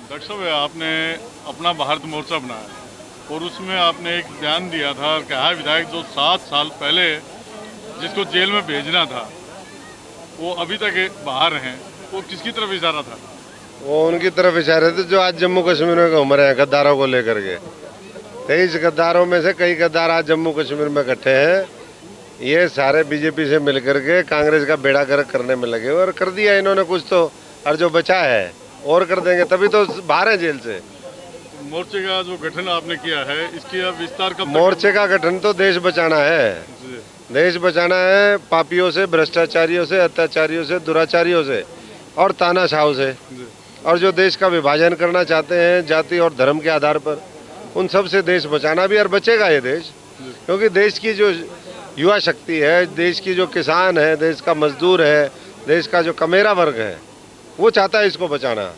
Doctor साहब, आपने अपना भारत मोर्चा बनाया और उसमें आपने एक बयान दिया था और कहा विधायक जो 7 साल पहले जिसको जेल में भेजना था वो अभी तक बाहर हैं, वो किसकी तरफ इशारा था? वो उनकी तरफ इशारे थे जो आज जम्मू कश्मीर में घूम रहे हैं गद्दारों को लेकर के। 23 गद्दारों में से कई गद्दार आज जम्मू कश्मीर में इकट्ठे हैं। ये सारे बीजेपी से मिलकर के कांग्रेस का बेड़ा गर्क करने में लगे और कर दिया इन्होंने कुछ तो, और जो बचा है और कर देंगे, तभी तो बाहर है जेल से। मोर्चे का जो गठन आपने किया है इसकी अब विस्तार कब तक? मोर्चे का गठन तो देश बचाना है, जी। देश बचाना है पापियों से, भ्रष्टाचारियों से, अत्याचारियों से, दुराचारियों से और तानाशाहों से। जी। और जो देश का विभाजन करना चाहते हैं जाति और धर्म के आधार पर, उन सब से देश बचाना भी। और बचेगा ये देश, क्योंकि देश की जो युवा शक्ति है, देश की जो किसान है, देश का मजदूर है, देश का जो कमेरा वर्ग है, वो चाहता है इसको बचाना।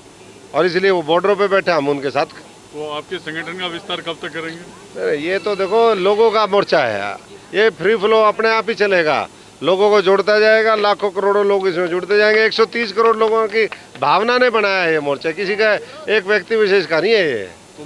और इसलिए वो बॉर्डरों पे बैठे, हम उनके साथ। तो आपके संगठन का विस्तार कब तक करेंगे? ये तो देखो लोगों का मोर्चा है, ये फ्री फ्लो अपने आप ही चलेगा, लोगों को जोड़ता जाएगा, लाखों करोड़ों लोग इसमें जुड़ते जाएंगे। 130 करोड़ लोगों की भावना ने बनाया है ये मोर्चा, किसी का एक व्यक्ति विशेष का नहीं है ये। तो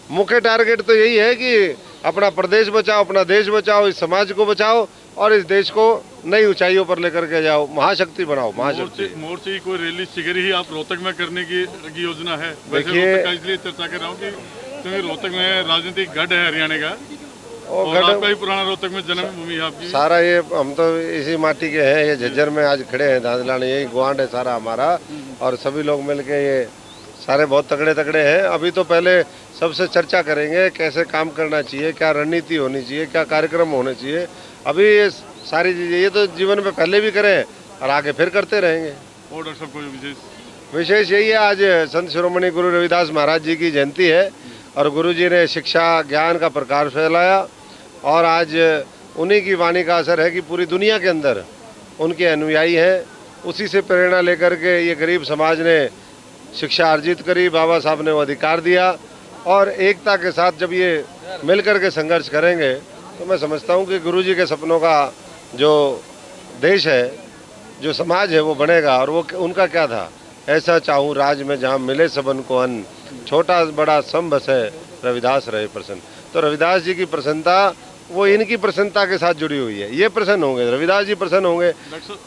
मुख्य टारगेट तो यही है कि अपना प्रदेश बचाओ, अपना देश बचाओ, इस समाज को बचाओ और इस देश को नई ऊंचाइयों पर लेकर के जाओ, महाशक्ति बनाओ, महाशक्ति। मोर्चे की कोई रैली शिविर ही आप रोहतक में करने की योजना है? देखिए, इसलिए चर्चा कर रहा हूँ क्योंकि रोहतक में राजनीतिक गढ़ है हरियाणा का, और गढ़ आपका ही पुराना रोहतक में जन्मभूमि है आपकी। सारा ये हम तो इसी माटी के हैं, ये झज्जर में आज खड़े हैं, धांधलानी यही गुआंढ है सारा हमारा। और सभी लोग मिलके ये सारे बहुत तगड़े तगड़े हैं। अभी तो पहले सबसे चर्चा करेंगे कैसे काम करना चाहिए, क्या रणनीति होनी चाहिए, क्या कार्यक्रम होने चाहिए। अभी ये सारी चीज़ें ये तो जीवन में पहले भी करें और आगे फिर करते रहेंगे। और डॉक्टर साहब कोई विशेष यही है, आज संत शिरोमणि गुरु रविदास महाराज जी की जयंती है और गुरु जी ने शिक्षा ज्ञान का प्रकाश फैलाया, और आज उन्हीं की वाणी का असर है कि पूरी दुनिया के अंदर उनके अनुयायी हैं। उसी से प्रेरणा लेकर के ये गरीब समाज ने शिक्षा अर्जित करी, बाबा साहब ने वो अधिकार दिया। और एकता के साथ जब ये मिलकर के संघर्ष करेंगे तो मैं समझता हूँ कि गुरुजी के सपनों का जो देश है, जो समाज है, वो बनेगा। और वो उनका क्या था, ऐसा चाहूँ राज में जहाँ मिले सबन को अन्न, छोटा बड़ा सम बसे रविदास रहे प्रसन्न। तो रविदास जी की प्रसन्नता वो इनकी प्रसन्नता के साथ जुड़ी हुई है। ये प्रसन्न होंगे, रविदास जी प्रसन्न होंगे।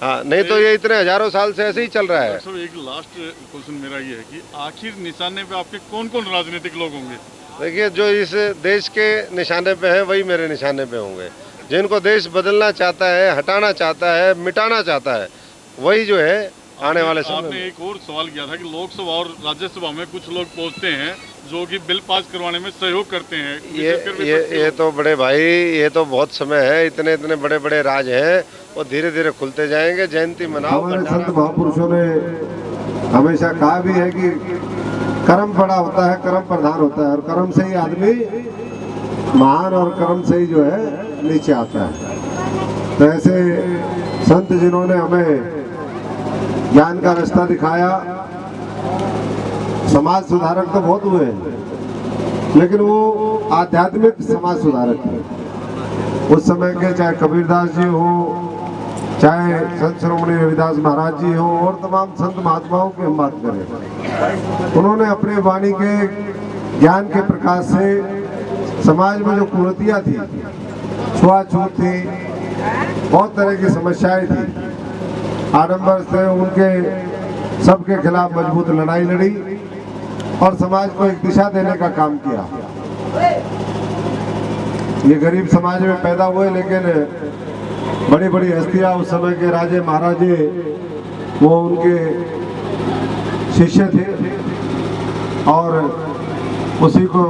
हाँ, नहीं तो ये इतने हजारों साल से ऐसे ही चल रहा है। एक लास्ट क्वेश्चन मेरा ये है कि आखिर निशाने पे आपके कौन कौन राजनीतिक लोग होंगे? देखिए, जो इस देश के निशाने पे हैं वही मेरे निशाने पे होंगे। जिनको देश बदलना चाहता है, हटाना चाहता है, मिटाना चाहता है, वही जो है आने वाले समय। आपने एक और सवाल किया था कि लोकसभा और राज्यसभा में कुछ लोग पहुंचते हैं जो कि बिल पास करवाने में सहयोग करते हैं। ये तो बड़े भाई, ये तो बहुत समय है, इतने इतने बड़े बड़े राज हैं, वो धीरे धीरे खुलते जाएंगे। जयंती मनाओ। हमारे संत महापुरुषों ने हमेशा कहा भी है कि कर्म बड़ा होता है, कर्म प्रधान होता है, और कर्म से ही आदमी महान और कर्म से ही जो है नीचे आता है। तो ऐसे संत जिन्होंने हमें ज्ञान का रास्ता दिखाया, समाज सुधारक तो बहुत हुए हैं, लेकिन वो आध्यात्मिक समाज सुधारक थे। उस समय के चाहे कबीरदास जी हो, चाहे संत शिरोमणि रविदास महाराज जी हो, और तमाम संत महात्माओं की हम बात करें, उन्होंने अपने वाणी के ज्ञान के प्रकाश से समाज में जो कुरीतियाँ थी, छुआछूत थी, बहुत तरह की समस्याएं थी, आडंबर थे, उनके सबके खिलाफ मजबूत लड़ाई लड़ी और समाज को एक दिशा देने का काम किया। ये गरीब समाज में पैदा हुए, लेकिन बड़ी बड़ी हस्तियां उस समय के राजे महाराजे वो उनके शिष्य थे, और उसी को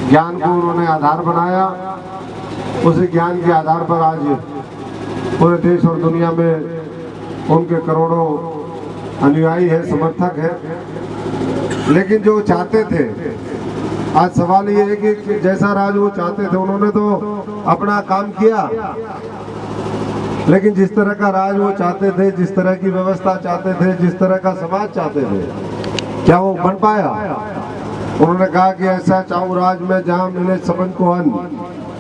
ज्ञान को उन्होंने आधार बनाया। उसी ज्ञान के आधार पर आज पूरे देश और दुनिया में उनके करोड़ों अनुयायी है, समर्थक है। लेकिन जो चाहते थे, आज सवाल ये है कि जैसा राज वो चाहते थे, उन्होंने तो अपना काम किया, लेकिन जिस तरह का राज वो चाहते थे, जिस तरह की व्यवस्था चाहते थे, जिस तरह का समाज चाहते थे, क्या वो बन पाया? उन्होंने कहा कि ऐसा चाहूं राज में जहाँ मिले सबन को अन्न,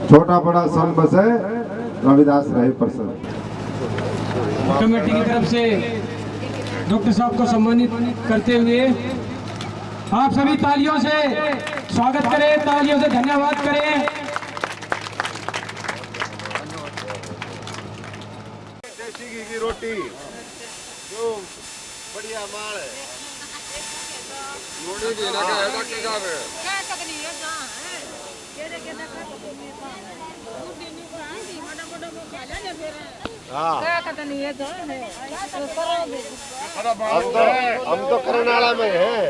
छोटा बड़ा सम बसे रविदास रहे प्रसन्न। कमेटी की तरफ से डॉक्टर साहब को सम्मानित करते हुए आप सभी तालियों से स्वागत करें, तालियों से धन्यवाद करें। देसी घी की रोटी जो बढ़िया माल है। हाँ हम तो करनाला में हैं।